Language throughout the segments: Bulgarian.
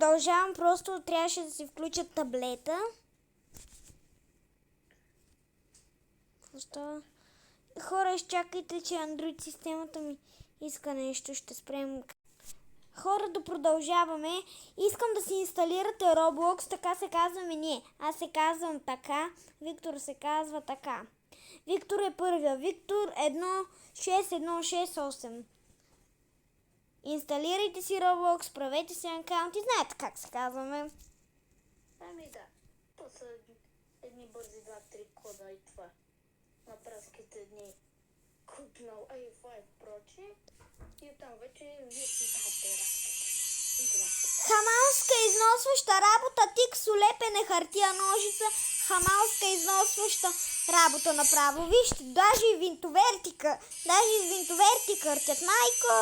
продължавам, просто трябваше да си включа таблета. Защо? Хора, изчакайте, че Android системата ми иска нещо, ще спрем. Хора, да продължаваме. Искам да си инсталирате Roblox, така се казваме ние. Аз се казвам така, Виктор се казва така. Виктор е първия. Виктор 16168. Инсталирайте си Roblox, правете си акаунт и знаете как се казваме. Ами да, то са едни бързи 2-3 кода и това. На праските дни купнал i5 прочи и оттам вече вие си дайте игра. Хамалска износваща работа, тик с улепене хартия ножица, хамалска износваща работа направо. Вижте, даже и винтоверти къртят. Майко!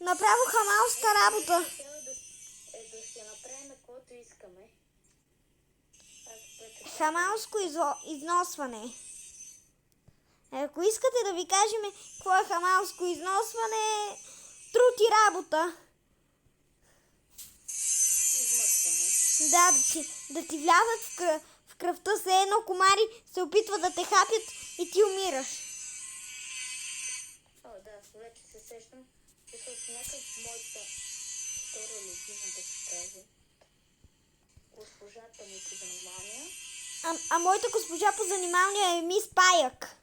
Направо хамалска работа. Да си направим каквото искаме. Хамалско износване. Ако искате да ви кажем какво е хамалско износване, труд и работа. Измъкване. Да, да ти влязат в кръвта, се едно комари се опитват да те хапят и ти умираш. О, да, вече се сещам, защото някак моята втора любима да се каже. Госпожата ми по занимания. А моята госпожа по занималния е мис Паяк.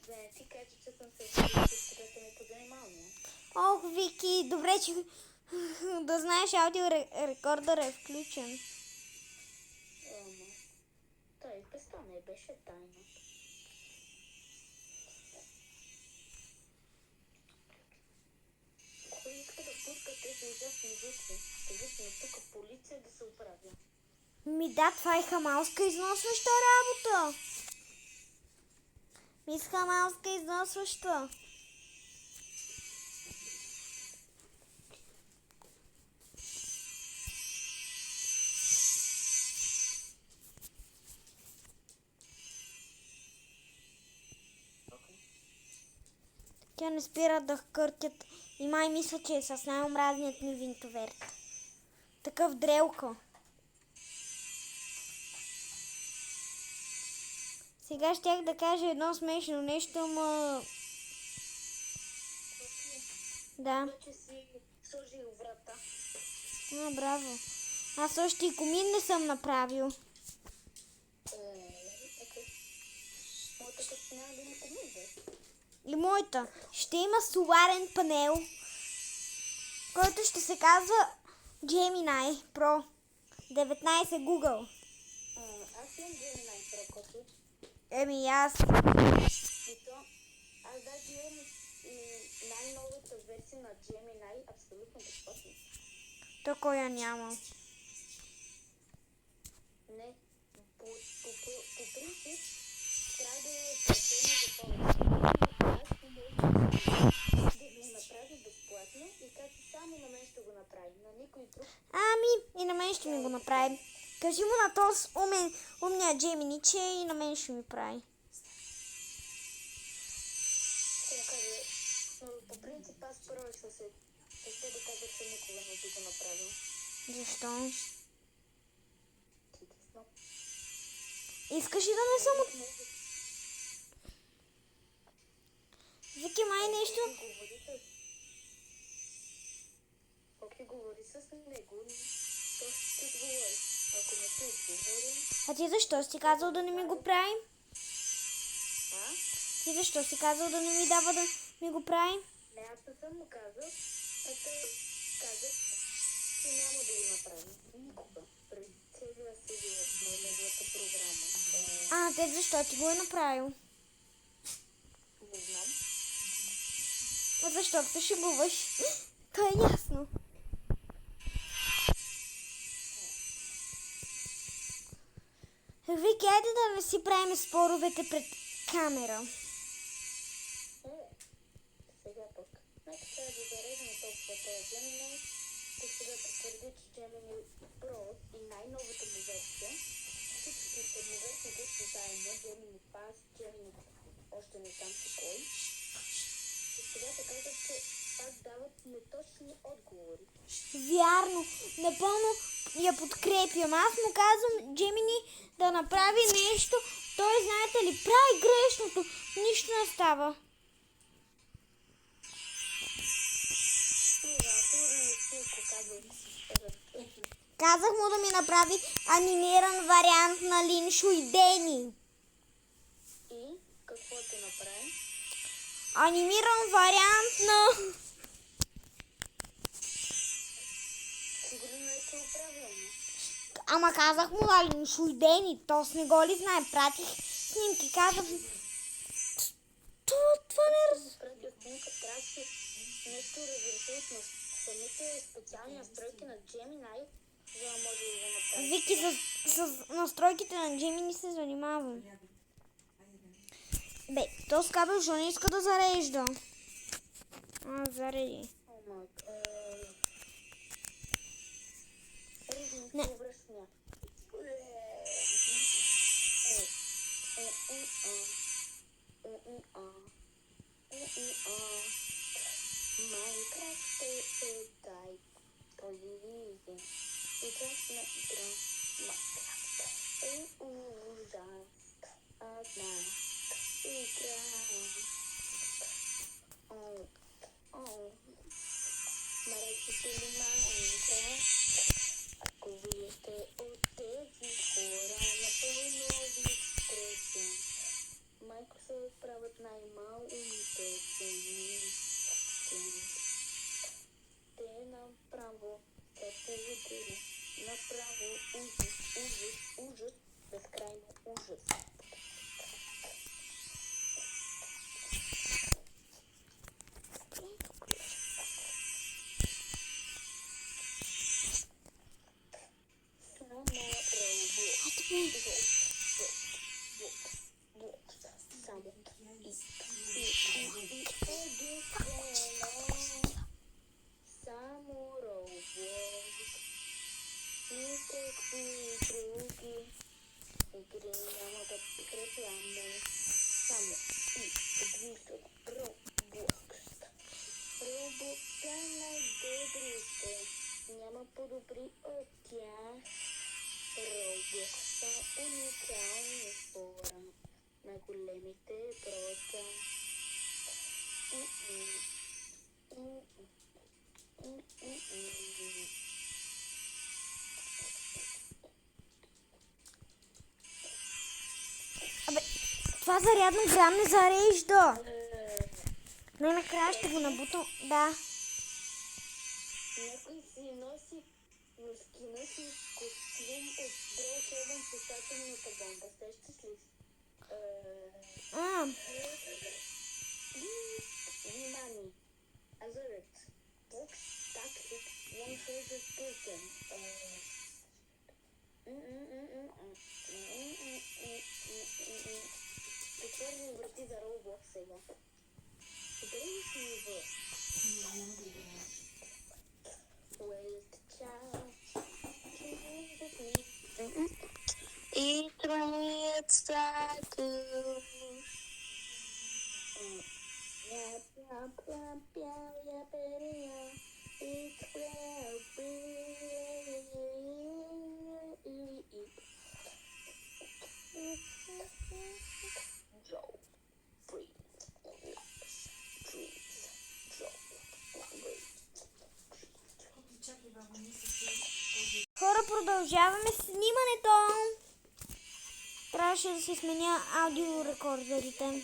Да не ти кажа, че съм се госпожата ми по занимания. Ох, Вики, добре, че да знаеш, аудиорекордър е включен. Той без това не беше тайна. Кой иска да пуска тези ужасни звуци? Да викне тук полиция да се оправя. Да, това е хамалска износваща работа. Мис хамалска износваща. Тя не спира да къртят и май мисля, че е с най-омразният ми винтоверт. Такъв дрелко. Сега щях да кажа едно смешно нещо, ама... Да. Вече си сложил врата. Браво. Аз още и комин не съм направил. Окей. Моята като няма да има комин, бе. И моята. Ще има соларен панел, който ще се казва Gemini Pro 19 Google. Аз имам Gemini Pro, който. Аз. И то, аз даже имам най-новата версия на Gemini абсолютно безплатно. То кой я няма. Не, по принцип трябва да е платено за повече. Аз да го направя безплатно и както само на мен ще го направи, на никой друг. И на мен ще ми го направи. Кажи му на този умния Gemini, че и на мен ще ми прави. Ще да кажа, но по принцип аз първо ще се да кажа, че никога не би го направил. Защо? Чудесно. Искаш ли да не съм от... Вики, май нещо... Ако говори с него, то ще отговори. Ако не те отговори... А ти защо си казал да не ми го прави? Ти защо си казал да не ми дава да ми го прави? Не, аз не съм му казал, а той каза, че няма да го направи. Никога. През целия си живот на неговата програма. Те защо ти го е направил? Не знам. Защото се шегуваш. То е ясно. Вики, айде да не си правим споровете пред камера. Сега пък. Нека трябва да зареждаме толкова този Gemini. Тук сега потвърди, че Gemini Pro и най-новата му версия, всичките му версии, които заедно, Gemini Pass, Gemini още не знам си кой. И сега се казва, че пак дават неточни отговори. Вярно, напълно я подкрепям. Аз му казвам Джемини да направи нещо. Той, знаете ли, прави грешното. Нищо не става. Казах му да ми направи анимиран вариант на Лин Шуйдени. И какво те направи? Анимиран вариант на... Сигурно е че правилно. Ама казах му на Лин Шуйдени. То с не го ли знае. Пратих снимки. Казах... Това не раз... Преди снимка трябваше нещо разреши от самите специални настройки на Gemini, за да може да го направи. Вики, с настройките на Gemini се занимавам. Бе, то с кабел, защо не иска да зарежда? Зареди. Не. Връщня. Майнкрафт е дай телевизия. Играть на игра Майнкрафт е ужас. Одна игра. Наречете ли Майнкрафт? Ако вие сте от тези хора, напълно ви подкрепям. Microsoft правят най-малумните цени. Те направо се поводили. Направо ужас, безкрайно ужас. Само Roblox. Никакви други игри няма да подкрепяме. Само и единствено Roblox. Roblox са най-добрите. Няма по-добри от тях. Roblox са уникални хора на големите брока. Абе, това зарядно грам не зарежда. Най-накрая ще го набутам. Да. Някой си носи на скина си костюм от Brawl 7 с атомната бомба. Сещаш ли? Внимание! Alert! Box Tactic 100%. Отворни врати за Roblox сега. Дали си в Wait, child. It's right, cycle. Хора, продължаваме с снимането. Трябваше да си сменя аудиорекордерите.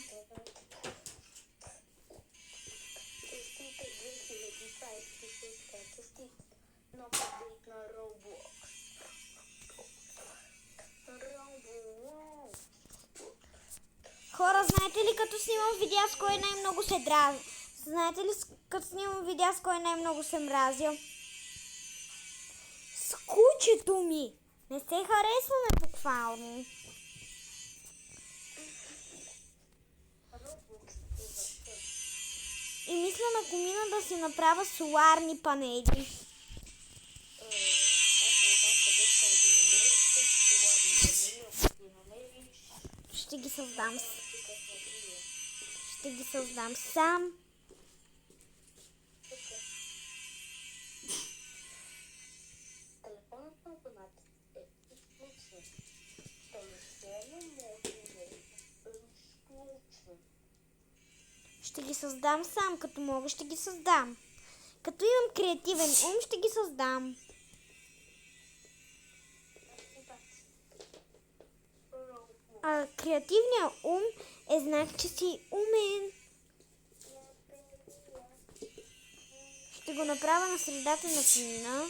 Хора, знаете ли като снимам видеа с кой най-много се дразя? Знаете ли като снимам видеа с кой най-много се мразя? С кучето ми! Не се харесваме буквално. И мисля на комина да си направя соларни панели. Ще ги създам. Ще ги създам сам. Телефонът на абонатите е изключен. Телефонът може да е изключен. Ще ги създам сам. Като мога, ще ги създам. Като имам креативен ум, ще ги създам. А креативният ум е знак, че си умен. Ще го направя на средата на планина.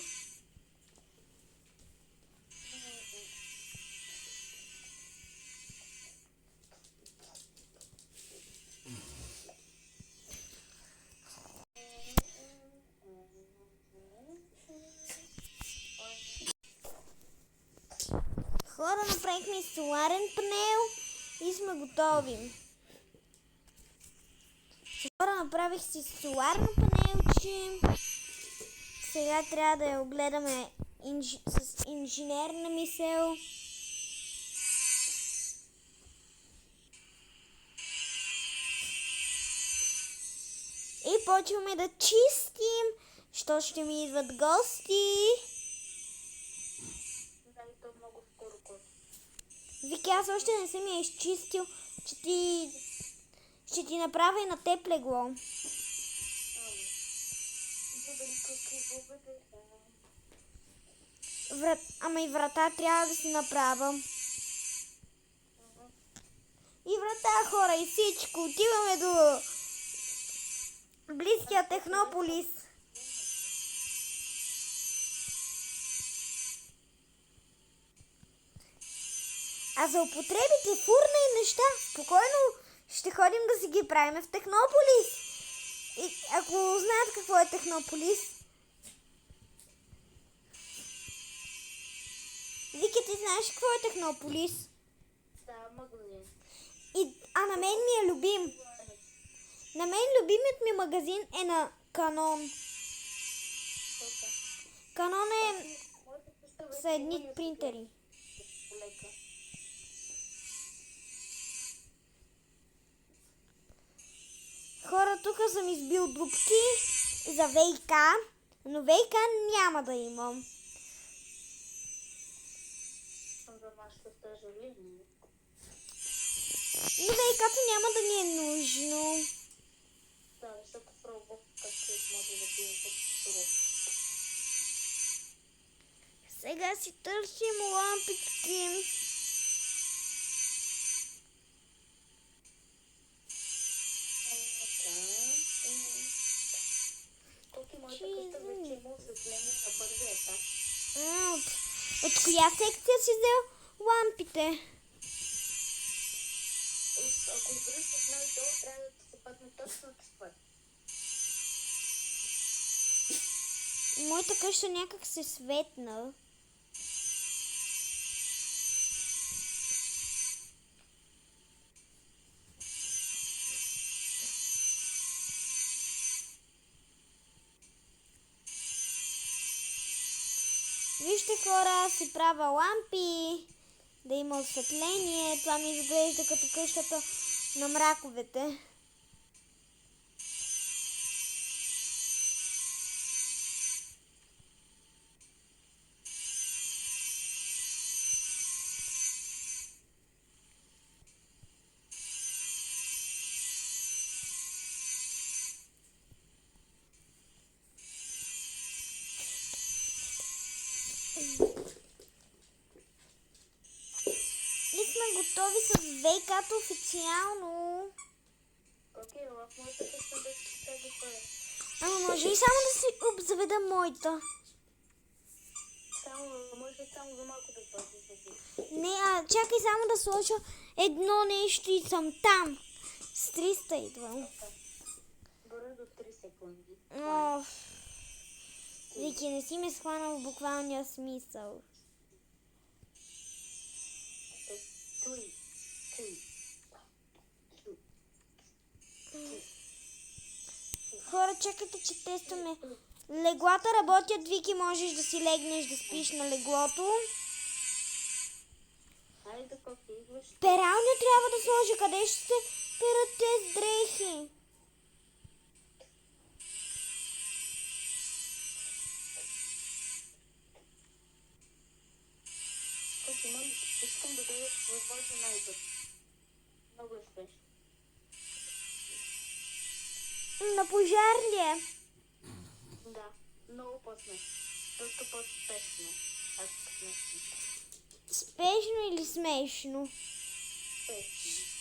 Хора, направихме и соларен панел и сме готови. Хора, направих си соларно панелче. Сега трябва да я огледаме с инженерна мисъл. И почваме да чистим, защото ще ми идват гости. Да, и то много скоро коти. Вики, аз още не съм я изчистил, ще ти направя и на теб легло. Ама и врата трябва да си направя. И врата, хора, и всичко. Отиваме до близкия Технополис. А за употребите, фурна и неща, спокойно ще ходим да си ги правим в Технополис. И ако знаят какво е Технополис, Вики, ти знаеш какво е Технополис? Да, магазин. А на мен ми е любим. На мен любимият ми магазин е на Канон. Канон са едни принтери. Хора, тук съм избил дупки за ВИК, но ВИК няма да имам. За нашето съжаление. Но ВИК-то няма да ни е нужно. Да, защото пробвах как се може да бъде по-суров. Сега си търсим лампички. Тук и моята къща вече има осветление на първия етаж. От коя секция си взел лампите? Ако избереш от най-долу, трябва да се падне точно на четвърт. Моята къща някак се светна. Вижте, хора, аз си правя лампи, да има осветление. Това ми изглежда като къщата на мраковете. И сме готови с ВИК-то официално. Окей, в моята къща да си кажа кой е. Ама може и само да си обзаведа моята. Може само за малко да бъде. Не, чакай само да сложа едно нещо и съм там. С 300 идвам. Горе до 3 секунди. Вики, не си ме схванал в буквалния смисъл. Хора, чакайте, че тестваме. Леглата работят, Вики, можеш да си легнеш да спиш на леглото. Хайде, кофе, идваш. Пералня трябва да сложи. Къде ще се спират тези дрехи. Искам да дойда възможно най-бързо. Много е спешно. На пожар ли е? Да, много по-смешно. Доста по-спешно. Аз смешно. Спешно или смешно? Спешно.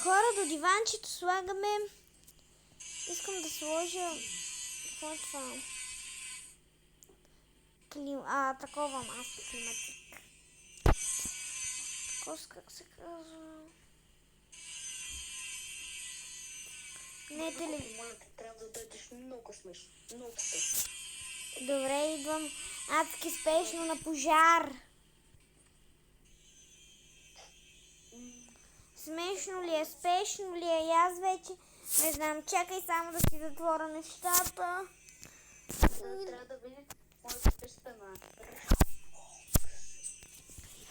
Хора, до диванчето слагаме... Искам да сложа... Какво е това? Такова масло, климатик. Как се казва? Не телевизия. Моля те, трябва да дойдеш много смешно. Много спешно. Добре, идвам. Адски спешно на пожар. Смешно ли е, спешно ли е? И аз вече не знам. Чакай само да си затворя нещата. Трябва да видим моята пещана.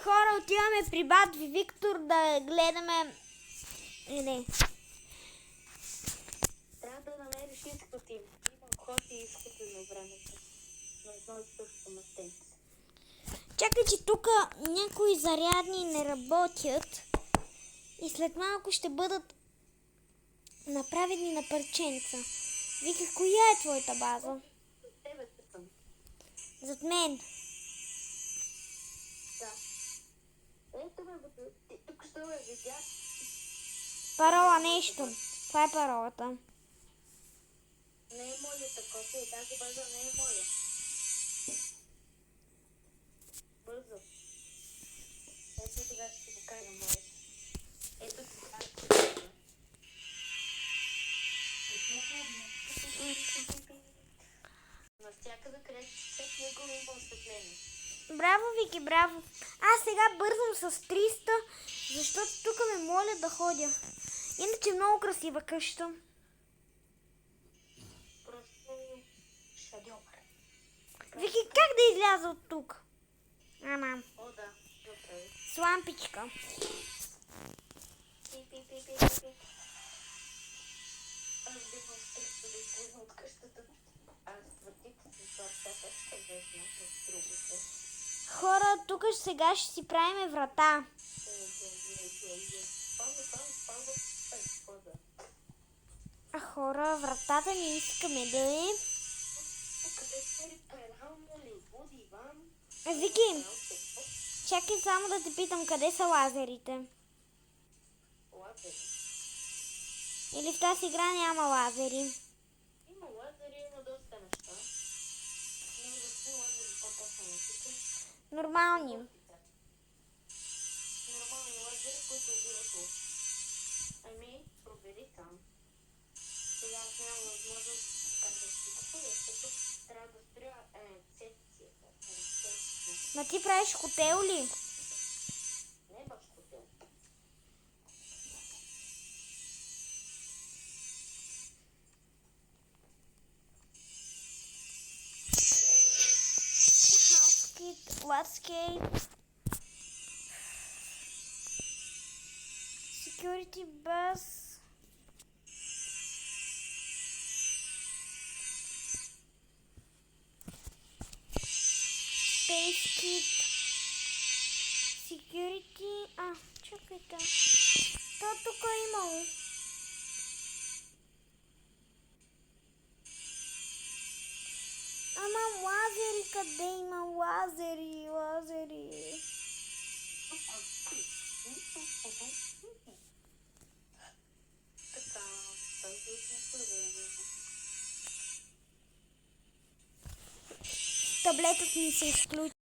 Хора, отиваме при бат Виктор да гледаме... Не. Трябва да намериш изкоти. Има ход и изкоти на времето. На едно и също местенце. Чакай, че тук някои зарядни не работят. И след малко ще бъдат направени на парченца. Вика, коя е твоята база? Тебе съм. Зад мен. Да. Ето ме, ти тук ще ме видя. Парола нещо. Това е паролата. Не е моята копия и тази база не е моя. Бързо. Ето сега ще ти покажа моята. Ето сега ще ти покажа. Навсякъде, където всеки него има осветление. Браво, Вики, браво. Аз сега бързам с 300, защото тук ме моля да ходя. Иначе е много красива къща. Просто шадьовър. Вики, как да изляза от тук? Ама, О, да. Добре. с лампичка. Пи. Аз бивам стрикто да излизам от къщата. Аз вратите си това ще везна с другите. Хора, тук сега ще си правиме врата. А хора, вратата не искаме да е. Вики, чакай само да те питам, къде са лазерите? Или в тази игра няма лазери? Има лазери, има доста неща. Има да лазери по-точно на тук. Нормални. Нормални лазери, които убиват лоши. Ами, провери там. Сега аз нямам възможност да кажа всичко, защото трябва да строя рецепцията. Ма ти правиш хотел ли? Не баш хотел. Landscape. Security bus. Space kit. Security. Чакайте. То тук е имало. Ама лазери, къде има лазери? Така, Таблетът ми се изключи.